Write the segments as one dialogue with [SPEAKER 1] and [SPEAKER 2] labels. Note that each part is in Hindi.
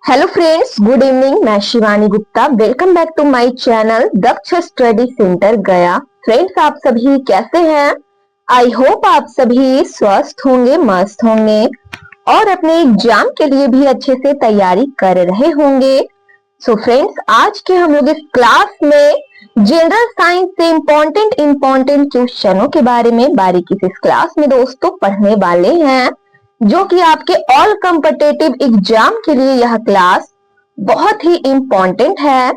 [SPEAKER 1] Hello friends, good evening. मैं Shivani Gupta. Welcome back to my channel Daksh study centre Gaya. Friends, आप सभी कैसे हैं? आई होप आप सभी स्वस्थ होंगे, मस्त होंगे और अपने एग्जाम के लिए भी अच्छे से तैयारी कर रहे होंगे। सो फ्रेंड्स, आज के हम लोग इस क्लास में जनरल साइंस से इम्पोर्टेंट क्वेश्चनों के बारे में बारीकी से इस क्लास में दोस्तों पढ़ने वाले हैं, जो कि आपके ऑल कॉम्पिटिटिव एग्जाम के लिए यह क्लास बहुत ही इम्पोर्टेंट है।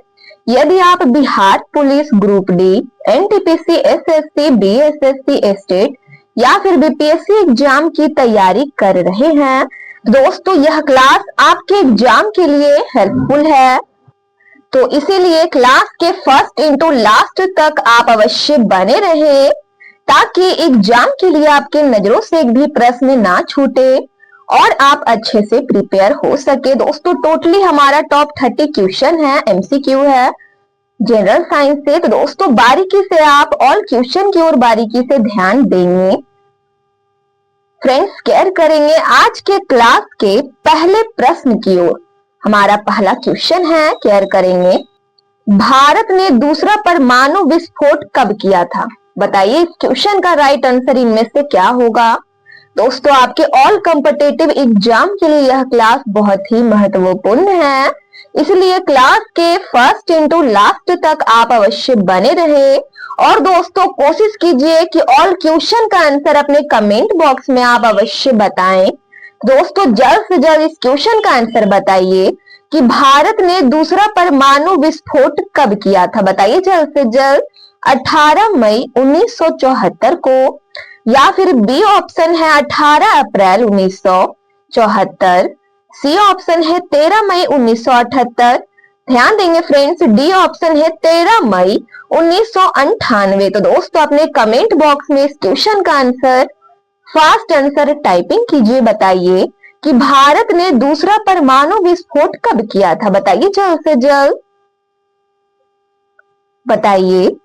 [SPEAKER 1] यदि आप Bihar police group D, NTPC, SSC, BSSC state या फिर बीपीएससी एग्जाम की तैयारी कर रहे हैं, दोस्तों यह क्लास आपके एग्जाम के लिए हेल्पफुल है। तो इसीलिए क्लास के फर्स्ट इंटू लास्ट तक आप अवश्य बने रहे, ताकि एग्जाम के लिए आपके नजरों से एक भी प्रश्न ना छूटे और आप अच्छे से प्रिपेयर हो सके। दोस्तों टोटली हमारा टॉप 30 क्वेश्चन है, एमसीक्यू है जनरल साइंस से। तो दोस्तों बारीकी से आप ऑल क्वेश्चन की ओर बारीकी से ध्यान देंगे। फ्रेंड्स, केयर करेंगे आज के क्लास के पहले प्रश्न की ओर। हमारा पहला क्वेश्चन है, केयर करेंगे, भारत ने दूसरा परमाणु विस्फोट कब किया था? बताइए इस क्वेश्चन का राइट आंसर इनमें से क्या होगा? दोस्तों आपके ऑल कॉम्पिटिटिव एग्जाम के लिए यह क्लास बहुत ही महत्वपूर्ण है, इसलिए क्लास के फर्स्ट इंटू लास्ट तक आप अवश्य बने रहे। और दोस्तों कोशिश कीजिए कि ऑल क्वेश्चन का आंसर अपने कमेंट बॉक्स में आप अवश्य बताएं। दोस्तों जल्द से जल्द इस क्वेश्चन का आंसर बताइए कि भारत ने दूसरा परमाणु विस्फोट कब किया था? बताइए जल्द से जल्द। 18 मई 1974 को, या फिर बी ऑप्शन है 18 अप्रैल 1974, सी ऑप्शन है 13 मई 1978, ध्यान देंगे फ्रेंड्स, डी ऑप्शन है 13 मई 1998। तो दोस्तों अपने कमेंट बॉक्स में इस क्वेश्चन का आंसर फास्ट आंसर टाइपिंग कीजिए। बताइए कि भारत ने दूसरा परमाणु विस्फोट कब किया था? बताइए जल्द से जल्द बताइए।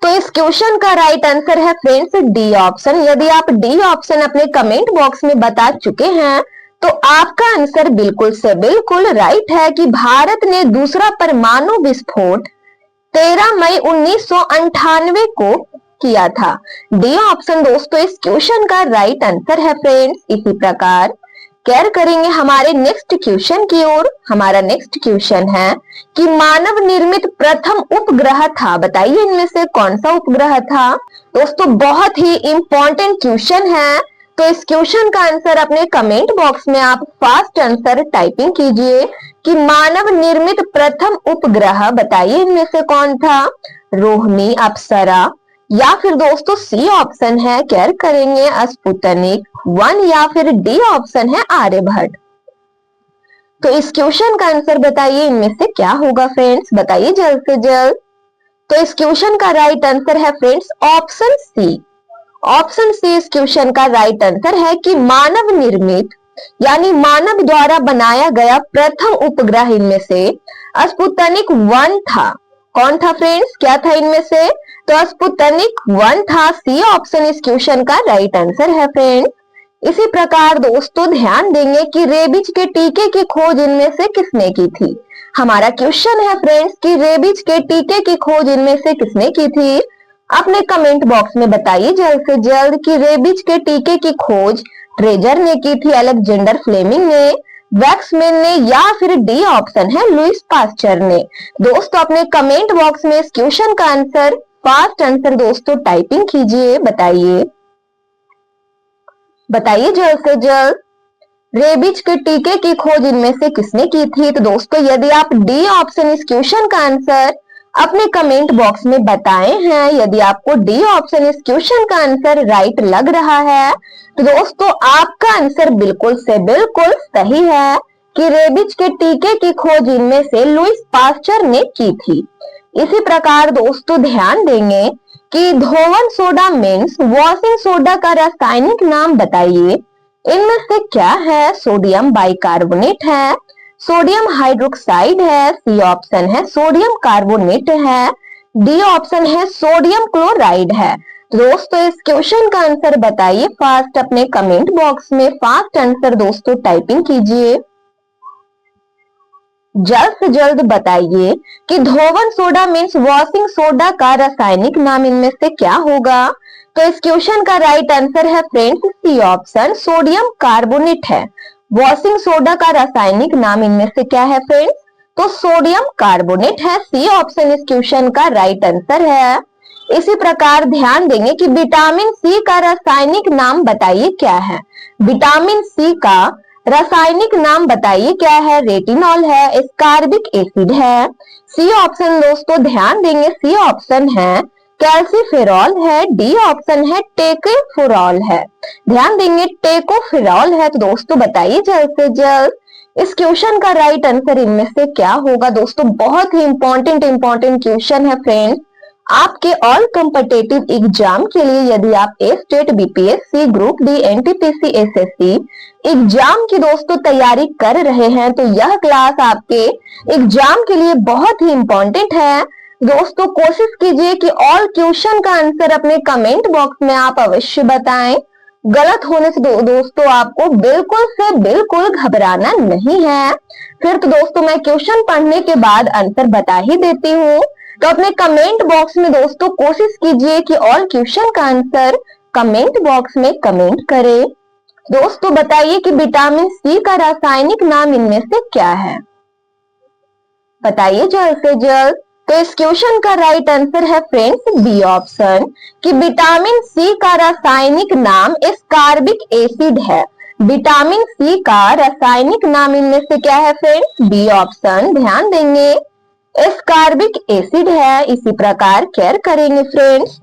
[SPEAKER 1] तो इस क्वेश्चन का राइट आंसर है फ्रेंड्स डी ऑप्शन। यदि आप डी ऑप्शन अपने कमेंट बॉक्स में बता चुके हैं तो आपका आंसर बिल्कुल से बिल्कुल राइट है कि भारत ने दूसरा परमाणु विस्फोट 13 मई 1998 को किया था। डी ऑप्शन दोस्तों इस क्वेश्चन का राइट आंसर है फ्रेंड्स। इसी प्रकार केयर करेंगे हमारे नेक्स्ट क्वेश्चन की ओर। हमारा नेक्स्ट क्वेश्चन है कि मानव निर्मित प्रथम उपग्रह था। बताइए इनमें से कौन सा उपग्रह था? दोस्तों बहुत ही इंपॉर्टेंट क्वेश्चन है, तो इस क्वेश्चन का आंसर अपने कमेंट बॉक्स में आप फास्ट आंसर टाइपिंग कीजिए कि मानव निर्मित प्रथम उपग्रह बताइए इनमें से कौन था? रोहिणी, अप्सरा या फिर दोस्तों सी ऑप्शन है, केयर करेंगे, स्पुतनिक 1 या फिर डी ऑप्शन है आर्यभट्ट। तो इस क्वेश्चन का आंसर बताइए इनमें से क्या होगा फ्रेंड्स? बताइए जल्द से जल्द। तो इस क्वेश्चन का राइट आंसर है friends option C. Option C इस क्वेश्चन का राइट आंसर है कि मानव निर्मित यानी मानव द्वारा बनाया गया प्रथम उपग्रह इनमें से स्पुतनिक 1 था। कौन था फ्रेंड्स? क्या था इनमें से? तो स्पुतनिक 1 था। सी ऑप्शन इस क्वेश्चन का राइट आंसर है फ्रेंड्स। इसी प्रकार दोस्तों ध्यान देंगे कि रेबीज के टीके की खोज इनमें से किसने की थी? हमारा क्वेश्चन है फ्रेंड्स कि रेबीज के टीके की खोज इनमें से किसने की थी? अपने कमेंट बॉक्स में बताइए जल्द से जल्द कि रेबीज के टीके की खोज ट्रेजर ने की थी, अलेक्जेंडर फ्लेमिंग ने, वैक्समैन ने या फिर डी ऑप्शन है लुईस पास्चर ने। दोस्तों अपने कमेंट बॉक्स में इस क्वेश्चन का आंसर फास्ट आंसर दोस्तों टाइपिंग कीजिए। बताइए जल्द से जल्द रेबीज के टीके की खोज इनमें से किसने की थी? तो दोस्तों यदि आप डी ऑप्शन इस क्वेश्चन का आंसर अपने कमेंट बॉक्स में बताए हैं, यदि आपको डी ऑप्शन इस क्वेश्चन का आंसर राइट लग रहा है तो दोस्तों आपका आंसर बिल्कुल से बिल्कुल सही है कि रेबीज के टीके की खोज इनमें से लुईस पास्चर ने की थी। इसी प्रकार दोस्तों ध्यान देंगे कि धोवन सोडा मीन्स वॉशिंग सोडा का रासायनिक नाम बताइए इनमें से क्या है? सोडियम बाइकार्बोनेट है, सोडियम हाइड्रोक्साइड है, सी ऑप्शन है सोडियम कार्बोनेट है, डी ऑप्शन है सोडियम क्लोराइड है। दोस्तों इस क्वेश्चन का आंसर बताइए फास्ट अपने कमेंट बॉक्स में फास्ट आंसर दोस्तों टाइपिंग कीजिए। जल्द से जल्द बताइए कि धोवन सोडा मीन्स वॉशिंग सोडा का रासायनिक नाम इनमें से क्या होगा। तो इस क्वेश्चन का राइट आंसर है friends C option, sodium carbonate है। वॉशिंग सोडा का रासायनिक नाम इनमें से क्या है फ्रेंड्स, तो सोडियम कार्बोनेट है। सी ऑप्शन इस क्वेश्चन का राइट आंसर है। इसी प्रकार ध्यान देंगे कि विटामिन सी का रासायनिक नाम बताइए क्या है। विटामिन सी का रासायनिक नाम बताइए क्या है। रेटिनॉल है, एस्कार्बिक एसिड है। सी ऑप्शन दोस्तों ध्यान देंगे, सी ऑप्शन है कैल्सीफेरॉल है। डी ऑप्शन है टेकोफेरॉल है। ध्यान देंगे टेकोफेरॉल है। तो दोस्तों बताइए जल्द से जल्द इस क्वेश्चन का राइट आंसर इनमें से क्या होगा। दोस्तों बहुत ही इंपॉर्टेंट क्वेश्चन है फ्रेंड्स। आपके ऑल कॉम्पिटिटिव एग्जाम के लिए यदि आप state, BPSC, group D, NTPC, SSC exam की दोस्तों तैयारी कर रहे हैं तो यह क्लास आपके एग्जाम के लिए बहुत ही इंपॉर्टेंट है। दोस्तों कोशिश कीजिए कि ऑल क्वेश्चन का आंसर अपने कमेंट बॉक्स में आप अवश्य बताएं। गलत होने से दोस्तों आपको बिल्कुल से बिल्कुल घबराना नहीं है। फिर तो दोस्तों मैं क्वेश्चन पढ़ने के बाद आंसर बता ही देती हूँ। तो अपने कमेंट बॉक्स में दोस्तों कोशिश कीजिए कि ऑल क्वेश्चन का आंसर कमेंट बॉक्स में कमेंट करें। दोस्तों बताइए कि विटामिन सी का रासायनिक नाम इनमें से क्या है, बताइए जल्द से जल्द। तो इस क्वेश्चन का राइट आंसर है फ्रेंड्स बी ऑप्शन कि विटामिन सी का रासायनिक नाम एस्कार्बिक एसिड है। विटामिन सी का रासायनिक नाम इनमें से क्या है फ्रेंड्स, बी ऑप्शन। ध्यान देंगे एस्कार्बिक एसिड है। इसी प्रकार केयर करेंगे फ्रेंड्स।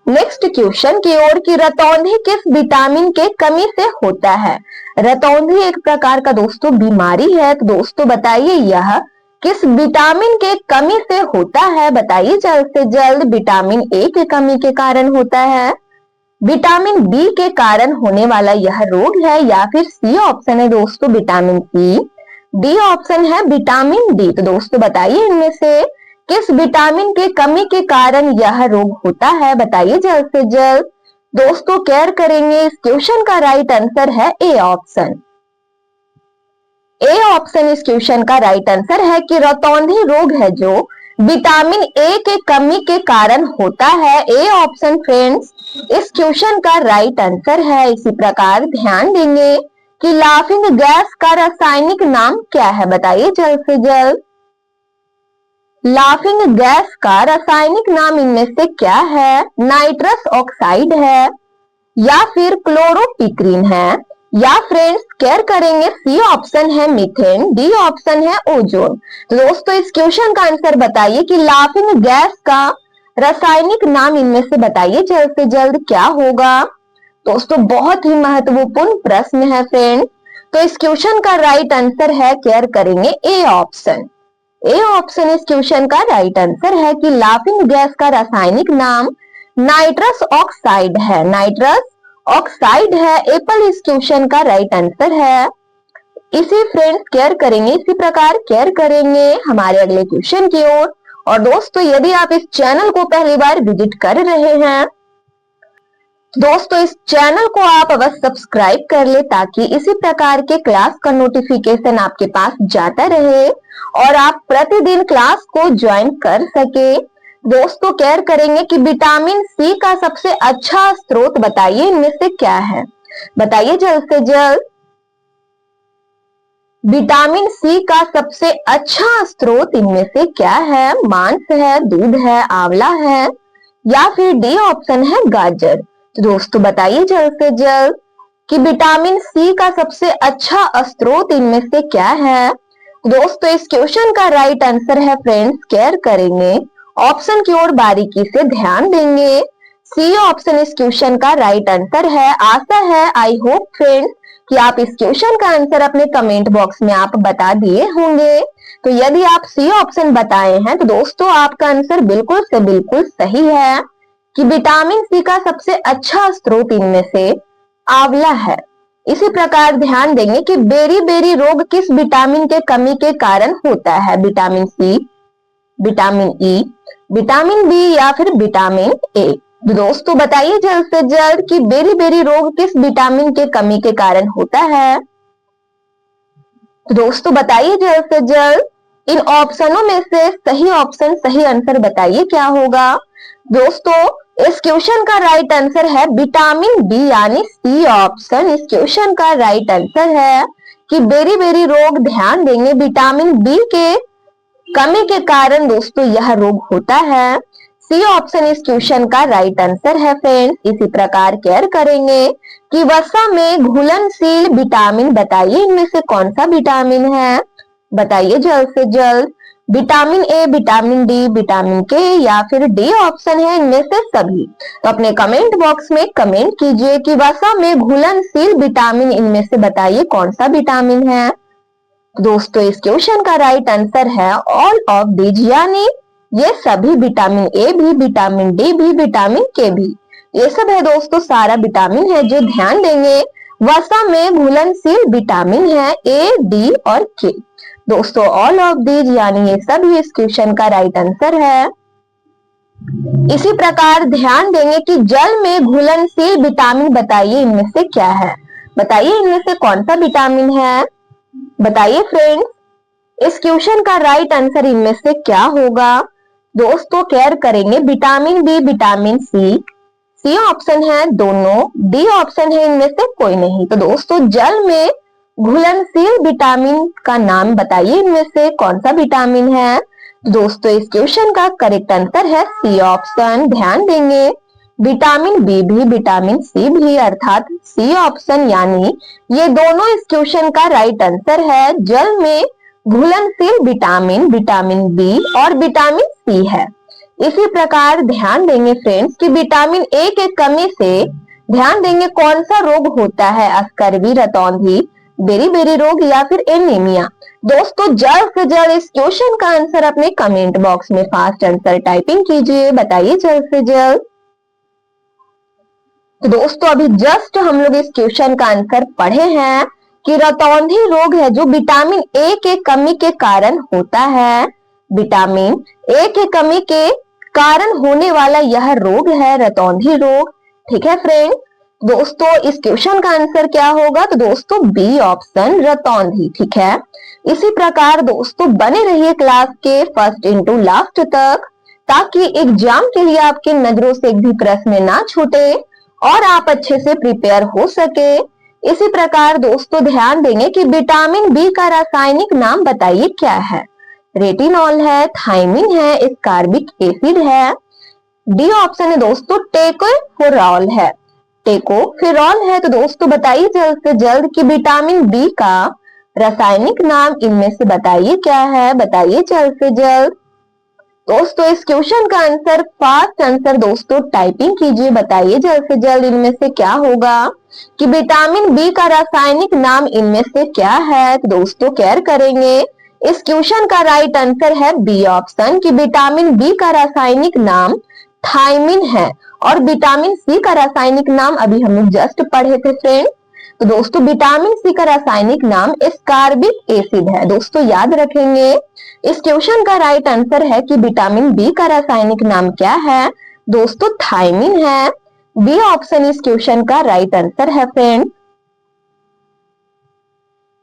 [SPEAKER 1] नेक्स्ट क्वेश्चन की ओर कि रतौंधी किस विटामिन के कमी से होता है। रतौंधी एक प्रकार का दोस्तों बीमारी है। तो दोस्तों बताइए यह किस विटामिन के कमी से होता है, बताइए जल्द से जल्द। विटामिन ए के कमी के कारण होता है, विटामिन बी के कारण होने वाला यह रोग है, या फिर सी ऑप्शन है दोस्तों विटामिन सी, डी ऑप्शन है विटामिन डी। तो दोस्तों बताइए इनमें से किस विटामिन के कमी के कारण यह रोग होता है, बताइए जल्द से जल्द। दोस्तों केयर करेंगे। इस क्वेश्चन का राइट आंसर है ए ऑप्शन। ए ऑप्शन इस क्वेश्चन का राइट आंसर है कि रतौंधी रोग है जो विटामिन ए के कमी के कारण होता है। ए ऑप्शन फ्रेंड्स इस क्वेश्चन का राइट आंसर है। इसी प्रकार ध्यान देंगे कि लाफिंग गैस का रासायनिक नाम क्या है, बताइए जल्द से जल्द। लाफिंग गैस का रासायनिक नाम इनमें से क्या है, नाइट्रस ऑक्साइड है, या फिर क्लोरोपिक्रीन है, या फ्रेंड्स केयर करेंगे सी ऑप्शन है मीथेन, डी ऑप्शन है ओजोन। तो दोस्तों इस क्वेश्चन का आंसर बताइए कि लाफिंग गैस का रासायनिक नाम इनमें से बताइए जल्द से जल्द क्या होगा। दोस्तों बहुत ही महत्वपूर्ण प्रश्न है फ्रेंड। तो इस क्वेश्चन का राइट आंसर है केयर करेंगे ए ऑप्शन। ए ऑप्शन इस क्वेश्चन का राइट आंसर है कि लाफिंग गैस का रासायनिक नाम नाइट्रस ऑक्साइड है, नाइट्रस ऑक्साइड है। एप्पल इस क्वेश्चन का राइट आंसर है। इसी फ्रेंड्स केयर करेंगे, इसी प्रकार केयर करेंगे हमारे अगले क्वेश्चन की ओर। और दोस्तों यदि आप इस चैनल को पहली बार विजिट कर रहे हैं दोस्तों इस चैनल को आप अवश्य सब्सक्राइब कर ले ताकि इसी प्रकार के क्लास का नोटिफिकेशन आपके पास जाता रहे और आप प्रतिदिन क्लास को ज्वाइन कर सके। दोस्तों केयर करेंगे कि विटामिन सी का सबसे अच्छा स्रोत बताइए इनमें से क्या है, बताइए जल्द से जल्द। विटामिन सी का सबसे अच्छा स्रोत इनमें से क्या है, मांस है, दूध है, आंवला है, या फिर डी ऑप्शन है गाजर। तो दोस्तों बताइए जल्द से जल्द कि विटामिन सी का सबसे अच्छा स्रोत इनमें से क्या है। दोस्तों इस क्वेश्चन का राइट आंसर है फ्रेंड्स केयर करेंगे ऑप्शन की ओर बारीकी से ध्यान देंगे। सी ऑप्शन इस क्वेश्चन का राइट आंसर है। आशा है आई होप फ्रेंड्स कि आप इस क्वेश्चन का आंसर अपने कमेंट बॉक्स में आप बता दिए होंगे। तो यदि आप सी ऑप्शन बताए हैं तो दोस्तों आपका आंसर बिल्कुल से बिल्कुल सही है कि विटामिन सी का सबसे अच्छा स्रोत इनमें से आंवला है। इसी प्रकार ध्यान देंगे कि बेरी बेरी रोग किस विटामिन के कमी के कारण होता है, vitamin C, vitamin E, vitamin B, या फिर विटामिन ए। दोस्तों बताइए जल्द से जल्द कि बेरी बेरी रोग किस विटामिन के कमी के कारण होता है। दोस्तों बताइए जल्द से जल्द। इन ऑप्शनों में से सही ऑप्शन, सही आंसर बताइए क्या होगा। दोस्तों इस क्वेश्चन का राइट आंसर है विटामिन बी यानी सी ऑप्शन। इस क्वेश्चन का राइट आंसर है कि बेरी बेरी रोग, ध्यान देंगे विटामिन बी के कमी के कारण दोस्तों यह रोग होता है। सी ऑप्शन इस क्वेश्चन का राइट आंसर है फ्रेंड्स। इसी प्रकार केयर करेंगे कि वसा में घुलनशील विटामिन बताइए इनमें से कौन सा विटामिन है, बताइए जल्द से जल्द। Vitamin A, vitamin D, vitamin के या फिर डी ऑप्शन है इनमें से सभी। तो अपने कमेंट बॉक्स में कमेंट कीजिए कि वसा में घुलनशील विटामिन इनमें से बताइए कौन सा विटामिन है। दोस्तों इस क्वेश्चन का राइट आंसर है ऑल ऑफ दीज यानी ये सभी, विटामिन ए भी, विटामिन डी भी, विटामिन के भी, ये सब है दोस्तों सारा विटामिन है जो ध्यान देंगे वसा में घुलनशील विटामिन है ए, डी और के। दोस्तों ऑल ऑफ दीज यानी ये सभी इस क्वेश्चन का राइट आंसर है। इसी प्रकार ध्यान देंगे कि जल में घुलनशील विटामिन बताइए इनमें से क्या है, बताइए इनमें से कौन सा विटामिन है, बताइए फ्रेंड्स। इस क्वेश्चन का राइट आंसर इनमें से क्या होगा। दोस्तों केयर करेंगे vitamin B, vitamin C, C option है दोनों, डी ऑप्शन है इनमें से कोई नहीं। तो दोस्तों जल में घुलनशील विटामिन का नाम बताइए इनमें से कौन सा विटामिन है। दोस्तों इस क्वेश्चन का करेक्ट आंसर है सी ऑप्शन। ध्यान देंगे विटामिन बी भी, विटामिन सी भी अर्थात सी ऑप्शन यानी ये दोनों इस क्वेश्चन का राइट आंसर है। जल में घुलनशील विटामिन, विटामिन बी और विटामिन सी है। इसी प्रकार ध्यान देंगे फ्रेंड्स कि विटामिन ए के कमी से ध्यान देंगे कौन सा रोग होता है, अस्कर्वी, रतौंधी, बेरी बेरी रोग या फिर एनीमिया। दोस्तों जल्द से जल्द इस क्वेश्चन का आंसर अपने कमेंट बॉक्स में फास्ट आंसर टाइपिंग कीजिए, बताइए जल्द से जल्द। तो दोस्तों अभी जस्ट हम लोग इस क्वेश्चन का आंसर पढ़े हैं कि रतौंधी रोग है जो विटामिन ए के कमी के कारण होता है। विटामिन ए के कमी के कारण होने वाला यह रोग है रतौंधी रोग। ठीक है फ्रेंड, दोस्तों इस क्वेश्चन का आंसर क्या होगा, तो दोस्तों बी ऑप्शन रतौंधी। ठीक है, इसी प्रकार दोस्तों बने रहिए क्लास के फर्स्ट इंटू लास्ट तक ताकि एग्जाम के लिए आपकी नजरों से एक भी प्रश्न ना छूटे और आप अच्छे से प्रिपेयर हो सके। इसी प्रकार दोस्तों ध्यान देंगे कि विटामिन बी का रासायनिक नाम बताइए क्या है। रेटिनॉल है, थायमिन है, एस्कॉर्बिक एसिड है, डी ऑप्शन है दोस्तों टेकोफेरॉल है, टेकोफेरॉल है। तो दोस्तों बताइए जल्द से जल्द कि विटामिन बी का रासायनिक नाम इनमें से बताइए क्या है, बताइए जल्द से जल्द। दोस्तों इस क्वेश्चन का आंसर फास्ट आंसर दोस्तों टाइपिंग कीजिए, बताइए जल्द से जल्द इनमें से क्या होगा कि विटामिन बी का रासायनिक नाम इनमें से क्या है। तो दोस्तों केयर करेंगे इस क्वेश्चन का राइट आंसर है बी ऑप्शन कि विटामिन बी का रासायनिक नाम थायमिन है और विटामिन सी का रासायनिक नाम अभी हम लोग जस्ट पढ़े थे फ्रेंड। तो दोस्तों विटामिन सी का रासायनिक नाम एस्कॉर्बिक एसिड है। दोस्तों याद रखेंगे इस क्वेश्चन का राइट आंसर है कि विटामिन बी का रासायनिक नाम क्या है, दोस्तों थायमिन है। बी ऑप्शन इस क्वेश्चन का राइट आंसर है फ्रेंड।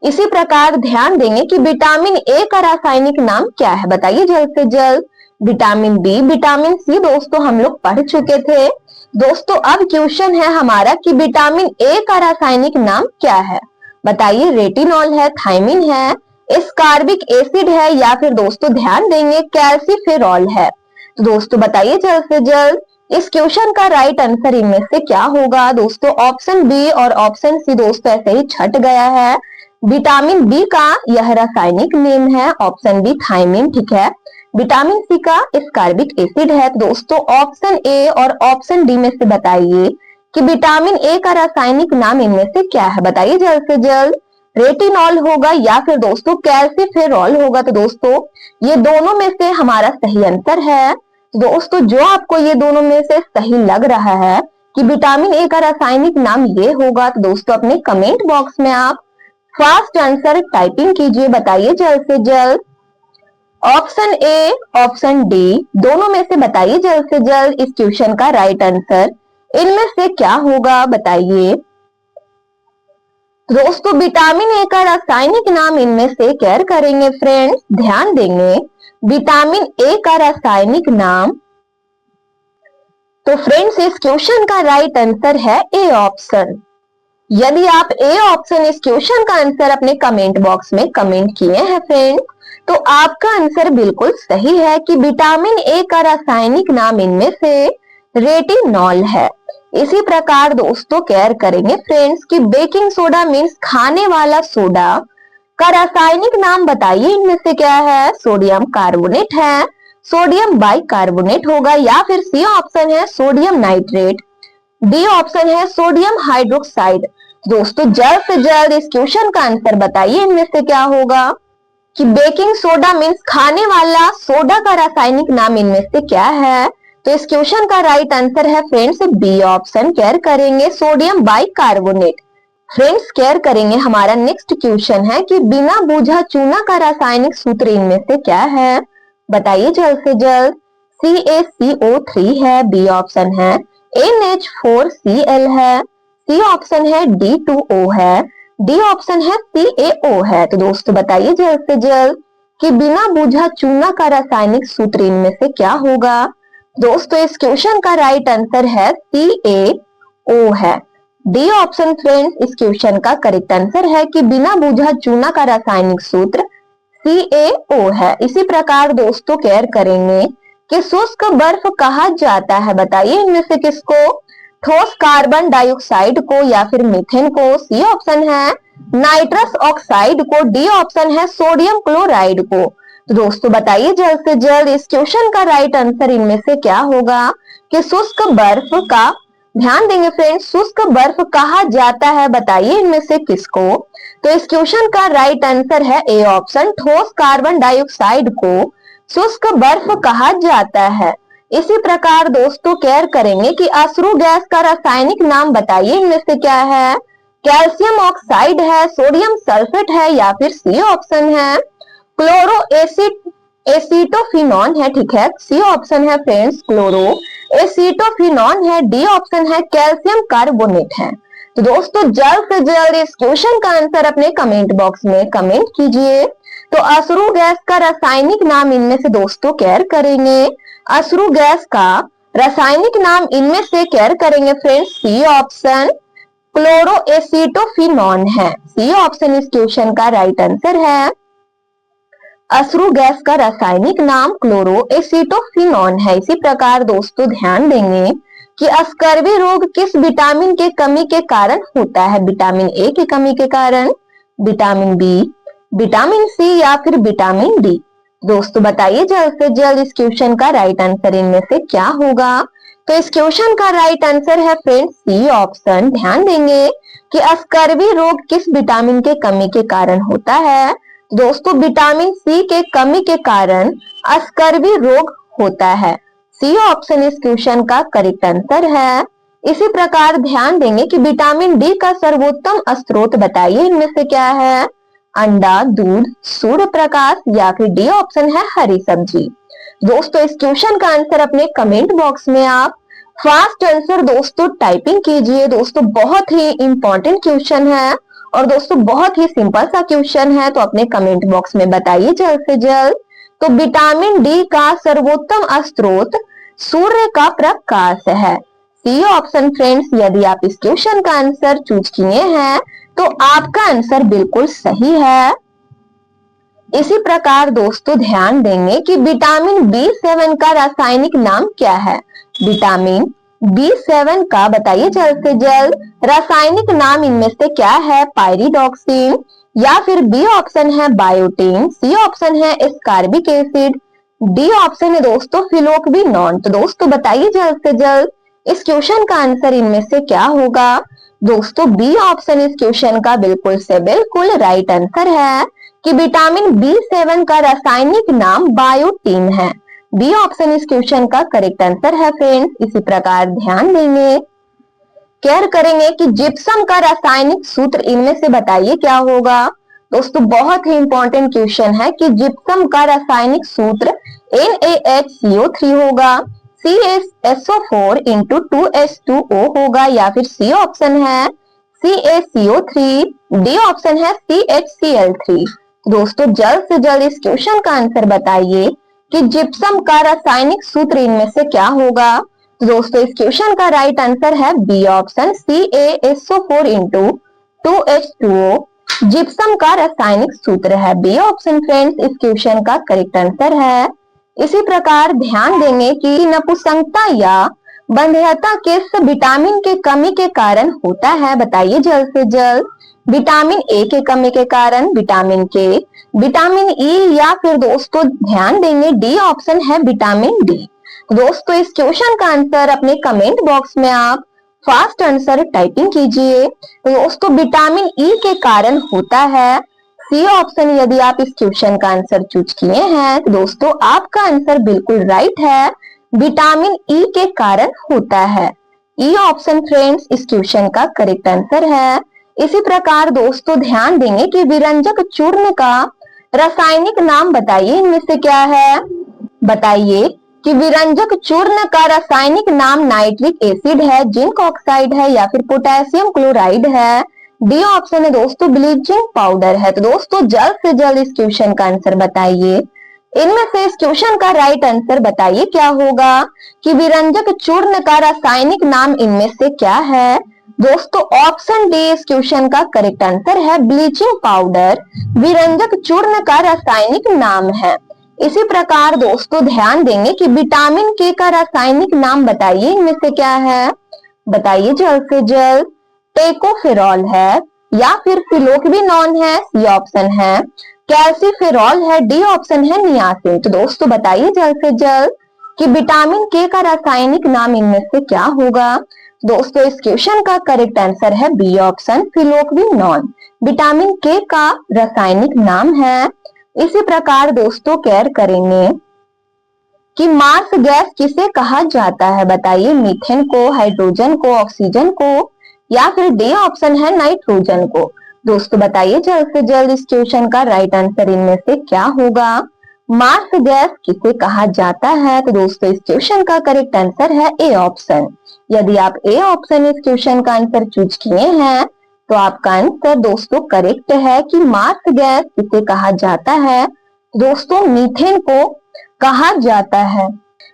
[SPEAKER 1] इसी प्रकार ध्यान देंगे कि विटामिन ए का रासायनिक नाम क्या है, बताइए जल्द से जल्द। विटामिन बी, विटामिन सी दोस्तों हम लोग पढ़ चुके थे। दोस्तों अब क्वेश्चन है हमारा कि विटामिन ए का रासायनिक नाम क्या है, बताइए। रेटिनॉल है, थायमिन है, एस्कॉर्बिक एसिड है या फिर दोस्तों ध्यान देंगे कैल्सीफेरॉल है। तो दोस्तों बताइए जल्द से जल्द इस क्वेश्चन का राइट आंसर इनमें से क्या होगा। दोस्तों ऑप्शन बी और ऑप्शन सी दोस्तों ऐसे ही छट गया है। विटामिन बी का यह रासायनिक नेम है ऑप्शन बी थायमिन। ठीक है, विटामिन सी का एस्कॉर्बिक एसिड है। तो दोस्तों ऑप्शन ए और ऑप्शन डी में से बताइए कि विटामिन ए का रासायनिक नाम इनमें से क्या है, बताइए जल्द से जल्द। रेटिनॉल होगा या फिर दोस्तों कैल्सीफेरॉल होगा। तो दोस्तों ये दोनों में से हमारा सही आंसर है। दोस्तों जो आपको ये दोनों में से सही लग रहा है कि विटामिन ए का रासायनिक नाम ये होगा, तो दोस्तों अपने कमेंट बॉक्स में आप फास्ट आंसर टाइपिंग कीजिए, बताइए जल्द से जल्द। ऑप्शन ए, ऑप्शन डी दोनों में से बताइए जल्द से जल्द इस क्वेश्चन का राइट आंसर इनमें से क्या होगा, बताइए। तो दोस्तों विटामिन ए का रासायनिक नाम इनमें से क्या करेंगे फ्रेंड्स, ध्यान देंगे। विटामिन ए का रासायनिक नाम, तो फ्रेंड्स इस क्वेश्चन का राइट आंसर है ए ऑप्शन। यदि आप ए ऑप्शन इस क्वेश्चन का आंसर अपने कमेंट बॉक्स में कमेंट किए हैं फ्रेंड्स, तो आपका आंसर बिल्कुल सही है कि विटामिन ए का रासायनिक नाम इनमें से रेटिनॉल है। इसी प्रकार दोस्तों केयर करेंगे फ्रेंड्स कि बेकिंग सोडा मीन्स खाने वाला सोडा का रासायनिक नाम बताइए, इनमें से क्या है, सोडियम कार्बोनेट है, सोडियम बाइकार्बोनेट होगा, या फिर सी ऑप्शन है सोडियम नाइट्रेट, डी ऑप्शन है सोडियम हाइड्रोक्साइड। दोस्तों जल्द से जल्द इस क्वेश्चन का आंसर बताइए, इनमें से क्या होगा कि बेकिंग सोडा मीन्स खाने वाला सोडा का रासायनिक नाम इनमें से क्या है। तो इस क्वेश्चन का राइट आंसर है फ्रेंड्स बी ऑप्शन, केयर करेंगे सोडियम बाइकार्बोनेट। फ्रेंड्स केयर करेंगे, हमारा नेक्स्ट क्वेश्चन है कि बिना बूझा चूना का रासायनिक सूत्र इनमें से क्या है, बताइए जल्द से जल्द। CaCO3 है, बी ऑप्शन है NH4Cl है, सी ऑप्शन है D2O है, डी ऑप्शन है CaO है। तो दोस्तों बताइए जल्द से जल्द कि बिना बूझा चूना का रासायनिक सूत्र इनमें से क्या होगा। दोस्तों इस क्वेश्चन का राइट आंसर है CaO है, डी ऑप्शन फ्रेंड्स इस क्वेश्चन का करेक्ट आंसर है कि बिना बूझा चूना का रासायनिक सूत्र CaO है। इसी प्रकार दोस्तों केयर करेंगे कि शुष्क बर्फ कहा जाता है, बताइए इनमें से किसको, ठोस कार्बन डाइऑक्साइड को या फिर मीथेन को, सी ऑप्शन है नाइट्रस ऑक्साइड को, डी ऑप्शन है सोडियम क्लोराइड को। तो दोस्तों बताइए जल्द से जल्द इस क्वेश्चन का राइट आंसर इनमें से क्या होगा कि शुष्क बर्फ का, ध्यान देंगे फ्रेंड्स, शुष्क बर्फ कहा जाता है, बताइए इनमें से किसको। तो इस क्वेश्चन का राइट आंसर है ए ऑप्शन, ठोस कार्बन डाइऑक्साइड को शुष्क बर्फ कहा जाता है। इसी प्रकार दोस्तों केयर करेंगे कि अश्रु गैस का रासायनिक नाम बताइए, इनमें से क्या है, कैल्शियम ऑक्साइड है, सोडियम सल्फेट है, या फिर सी ऑप्शन है क्लोरो एसिटोफिनॉन है, ठीक है, सी ऑप्शन है फ्रेंड्स क्लोरो एसिटोफिनॉन है, डी ऑप्शन है कैल्शियम कार्बोनेट है। तो दोस्तों जल्द से जल्द इस क्वेश्चन का आंसर अपने कमेंट बॉक्स में कमेंट कीजिए। तो अश्रु गैस का रासायनिक नाम इनमें से दोस्तों केयर करेंगे, अश्रु गैस का रासायनिक नाम इनमें से केयर करेंगे friends C option chloroacetophenone है, सी ऑप्शन इस क्वेश्चन का राइट आंसर है। अश्रु गैस का रासायनिक नाम क्लोरो एसिटोफिनॉन है। इसी प्रकार दोस्तों ध्यान देंगे कि स्कर्वी रोग किस विटामिन के कमी के कारण होता है, विटामिन ए की कमी के कारण, विटामिन बी, विटामिन सी, या फिर विटामिन डी। दोस्तों बताइए जल्द से जल्द इस क्वेश्चन का राइट आंसर इनमें से क्या होगा। तो इस क्वेश्चन का राइट आंसर है फ्रेंड्स सी ऑप्शन। ध्यान देंगे कि स्कर्वी रोग किस विटामिन के कमी के कारण होता है। दोस्तों विटामिन सी के कमी के कारण स्कर्वी रोग होता है, सी ऑप्शन इस क्वेश्चन का करेक्ट आंसर है। इसी प्रकार ध्यान देंगे कि विटामिन डी का सर्वोत्तम स्रोत बताइए, इनमें से क्या है, अंडा, दूध, सूर्य प्रकाश, या फिर डी ऑप्शन है हरी सब्जी। दोस्तों इस क्वेश्चन का आंसर अपने कमेंट बॉक्स में आप फास्ट आंसर दोस्तों टाइपिंग कीजिए। दोस्तों बहुत ही इंपॉर्टेंट क्वेश्चन है और दोस्तों बहुत ही सिंपल सा क्वेश्चन है, तो अपने कमेंट बॉक्स में बताइए जल्द से जल्द। तो विटामिन डी का सर्वोत्तम स्रोत सूर्य का प्रकाश है, सी ऑप्शन फ्रेंड्स। यदि आप इस क्वेश्चन का आंसर चूज किए हैं तो आपका आंसर बिल्कुल सही है। इसी प्रकार दोस्तों ध्यान देंगे कि विटामिन B7 का रासायनिक नाम क्या है, विटामिन B7 का बताइए जल्द से जल्द रासायनिक नाम इनमें से क्या है, पायरिडॉक्सिन, या फिर बी ऑप्शन है बायोटीन, सी ऑप्शन है एस्कार्बिक एसिड, डी ऑप्शन है दोस्तों फिलोक्विनोन। तो दोस्तों बताइए जल्द से जल्द इस क्वेश्चन का आंसर इनमें से क्या होगा। दोस्तों बी ऑप्शन इस क्वेश्चन का बिल्कुल से बिल्कुल राइट आंसर है कि विटामिन B7 का रासायनिक नाम बायोटीन है, बी ऑप्शन इस क्वेश्चन का करेक्ट आंसर है फ्रेंड्स। इसी प्रकार ध्यान देंगे, केयर करेंगे कि जिप्सम का रासायनिक सूत्र इनमें से बताइए क्या होगा। दोस्तों बहुत ही इंपॉर्टेंट क्वेश्चन है कि जिप्सम का रासायनिक सूत्र NaHCO3 होगा, CaSO4 into 2H2O होगा, या फिर सी ऑप्शन है CaCO3, डी ऑप्शन है CHCl3। दोस्तों जल्द से जल्द इस क्वेश्चन का आंसर बताइए कि जिप्सम का रासायनिक सूत्र इनमें से क्या होगा। तो दोस्तों इस क्वेश्चन का राइट आंसर है B option CaSO4 into 2H2O। Gypsum का रासायनिक सूत्र है बी ऑप्शन फ्रेंड्स इस क्वेश्चन का करेक्ट आंसर है। इसी प्रकार ध्यान देंगे कि नपुंसकता या बंध्यता किस विटामिन के कमी के कारण होता है, बताइए जल्द से जल्द। विटामिन ए के कमी के कारण, विटामिन के, विटामिन ई, या फिर दोस्तों ध्यान देंगे डी ऑप्शन है विटामिन डी। दोस्तों इस क्वेश्चन का आंसर अपने कमेंट बॉक्स में आप फास्ट आंसर टाइपिंग कीजिए। दोस्तों विटामिन ई के कारण होता है सी ऑप्शन। यदि आप इस क्वेश्चन का आंसर चूज किए हैं तो दोस्तों आपका आंसर बिल्कुल राइट है, विटामिन ई के कारण होता है। ई ऑप्शन फ्रेंड्स इस क्वेश्चन का करेक्ट आंसर है। इसी प्रकार दोस्तों ध्यान देंगे कि विरंजक चूर्ण का रासायनिक नाम बताइए, इनमें से क्या है। बताइए कि विरंजक चूर्ण का रासायनिक नाम नाइट्रिक एसिड है, जिंक ऑक्साइड है, या फिर पोटेशियम क्लोराइड है। डी ऑप्शन है दोस्तों ब्लीचिंग पाउडर है। तो दोस्तों जल्द से जल्द इस क्वेश्चन का आंसर बताइए। इनमें से इस क्वेश्चन का राइट आंसर बताइए क्या होगा कि विरंजक चूर्ण का रासायनिक नाम इनमें से क्या है। दोस्तों ऑप्शन डी इस क्वेश्चन का करेक्ट आंसर है, ब्लीचिंग पाउडर विरंजक चूर्ण का रासायनिक नाम है। इसी प्रकार दोस्तों ध्यान देंगे कि विटामिन के का रासायनिक नाम बताइए, इनमें से क्या है, बताइए जल्द से जल्द। टेकोफेरॉल है, या फिर फिलोक्विनोन है, सी ऑप्शन है। कैल्सीफेरॉल है, डी ऑप्शन है नियासिन। तो दोस्तों बताइए जल्द से जल्द कि विटामिन के का रासायनिक नाम इनमें से क्या होगा। दोस्तों इस क्वेश्चन का करेक्ट आंसर है बी ऑप्शन फिलोक्विनोन, विटामिन के का रासायनिक नाम है। इसी प्रकार दोस्तों केयर करेंगे कि मार्स गैस किसे कहा जाता है, बताइए मीथेन को, हाइड्रोजन को, ऑक्सीजन को, या फिर डी ऑप्शन है नाइट्रोजन को। दोस्तों बताइए जल्द से जल्द इस क्वेश्चन का राइट आंसर इनमें से क्या होगा। मार्स गैस किसे कहा जाता है। तो दोस्तों इस क्वेश्चन का करेक्ट आंसर है ए ऑप्शन। यदि आप ए ऑप्शन इस क्वेश्चन का आंसर चूज किए हैं तो आपका आंसर दोस्तों करेक्ट है कि मार्स गैस किसे कहा जाता है। दोस्तों मीथेन को कहा जाता है,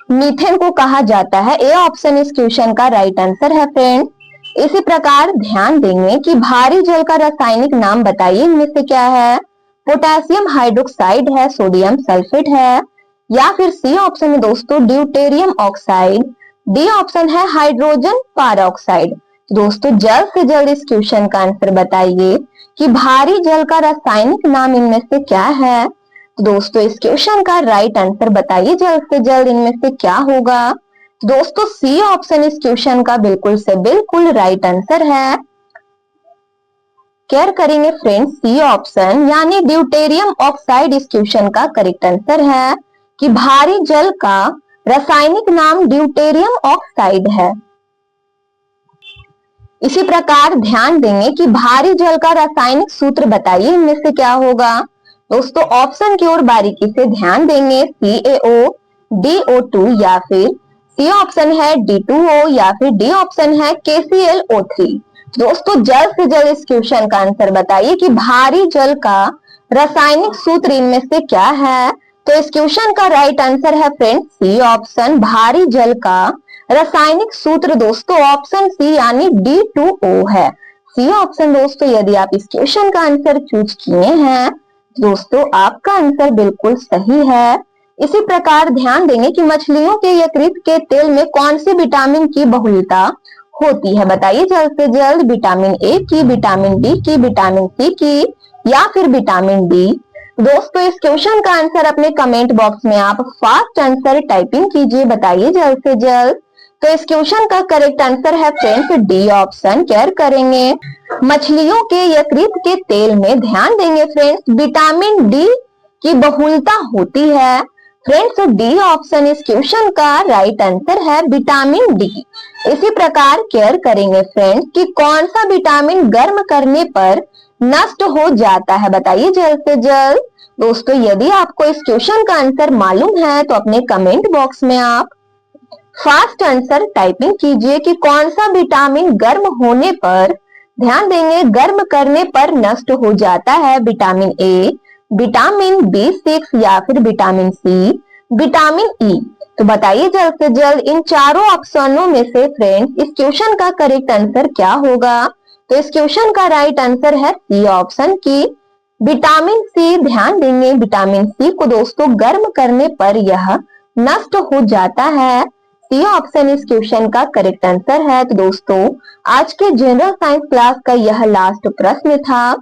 [SPEAKER 1] मीथेन को कहा जाता है। ए ऑप्शन इस क्वेश्चन का राइट आंसर है फ्रेंड्स। इसी प्रकार ध्यान देंगे कि भारी जल का रासायनिक नाम बताइए, इनमें से क्या है। पोटेशियम हाइड्रोक्साइड है, सोडियम सल्फेट है, या फिर सी ऑप्शन है दोस्तों ड्यूटेरियम ऑक्साइड, डी ऑप्शन है हाइड्रोजन पेरोक्साइड। दोस्तों जल्द से जल्द इस क्वेश्चन का आंसर बताइए कि भारी जल का रासायनिक नाम इनमें से क्या है। तो दोस्तों इस क्वेश्चन का राइट आंसर बताइए जल्द से जल्द, इनमें से क्या होगा। दोस्तों सी ऑप्शन इस क्वेश्चन का बिल्कुल से बिल्कुल राइट आंसर है। केयर करेंगे फ्रेंड्स सी ऑप्शन यानी ड्यूटेरियम ऑक्साइड इस क्वेश्चन का करेक्ट आंसर है कि भारी जल का रासायनिक नाम ड्यूटेरियम ऑक्साइड है। इसी प्रकार ध्यान देंगे कि भारी जल का रासायनिक सूत्र बताइए, इनमें से क्या होगा। दोस्तों ऑप्शन की ओर बारीकी से ध्यान देंगे, CaO, DO2, या फिर सी ऑप्शन है D2O, या फिर डी ऑप्शन है KClO3। दोस्तों जल्द से जल्द इस क्वेश्चन का आंसर बताइए कि भारी जल का रासायनिक सूत्र इनमें से क्या है। तो इस क्वेश्चन का राइट आंसर है फ्रेंड्स सी ऑप्शन, भारी जल का रासायनिक सूत्र दोस्तों ऑप्शन सी यानी D2O है। सी ऑप्शन दोस्तों यदि आप इस क्वेश्चन का आंसर चूज किए हैं दोस्तों आपका आंसर बिल्कुल सही है। इसी प्रकार ध्यान देंगे कि मछलियों के यकृत के तेल में कौन सी विटामिन की बहुलता होती है, बताइए जल्द से जल्द। विटामिन ए की, विटामिन डी की, विटामिन सी की, या फिर विटामिन डी। दोस्तों इस क्वेश्चन का आंसर अपने कमेंट बॉक्स में आप फास्ट आंसर टाइपिंग कीजिए, बताइए जल्द से जल्द। तो इस क्वेश्चन का करेक्ट आंसर है फ्रेंड्स डी ऑप्शन। केयर करेंगे मछलियों के यकृत के तेल में ध्यान देंगे फ्रेंड्स विटामिन डी की बहुलता होती है। फ्रेंड्स डी ऑप्शन इस क्वेश्चन का राइट आंसर है, विटामिन डी। इसी प्रकार केयर करेंगे फ्रेंड्स कि कौन सा विटामिन गर्म करने पर नष्ट हो जाता है, बताइए जल्द से जल्द। दोस्तों यदि आपको इस क्वेश्चन का आंसर मालूम है तो अपने कमेंट बॉक्स में आप फास्ट आंसर टाइपिंग कीजिए कि कौन सा विटामिन गर्म होने पर ध्यान देंगे गर्म करने पर नष्ट हो जाता है विटामिन ए, विटामिन B6 या फिर विटामिन सी, विटामिन ई। तो बताइए जल्द से जल्द इन चारों ऑप्शनों में से फ्रेंड्स इस क्वेश्चन का करेक्ट आंसर क्या होगा। तो इस क्वेश्चन का राइट आंसर है सी ऑप्शन की विटामिन सी। ध्यान देंगे विटामिन सी को दोस्तों गर्म करने पर यह नष्ट हो जाता है। सी ऑप्शन इस क्वेश्चन का करेक्ट आंसर है। तो दोस्तों आज के जनरल साइंस क्लास का यह लास्ट प्रश्न था।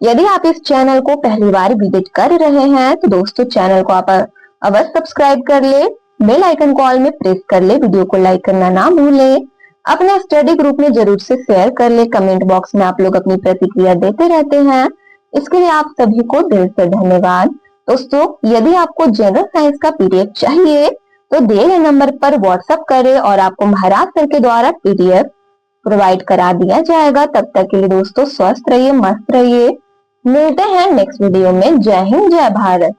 [SPEAKER 1] यदि आप इस चैनल को पहली बार विजिट कर रहे हैं तो दोस्तों चैनल को आप अवश्य सब्सक्राइब कर ले, बेल आइकन को ऑल में प्रेस कर ले, वीडियो को लाइक करना ना भूले, अपने स्टडी ग्रुप में जरूर से शेयर कर ले। कमेंट बॉक्स में आप लोग अपनी प्रतिक्रिया देते रहते हैं, इसके लिए आप सभी को दिल से धन्यवाद। दोस्तों यदि आपको जनरल साइंस का पीडीएफ चाहिए तो दिए गए नंबर पर व्हाट्सएप करें और आपको महाराज सर के द्वारा पीडीएफ प्रोवाइड करा दिया जाएगा। तब तक के लिए दोस्तों स्वस्थ रहिए, मस्त रहिए। मिलते हैं नेक्स्ट वीडियो में। जय हिंद, जय भारत।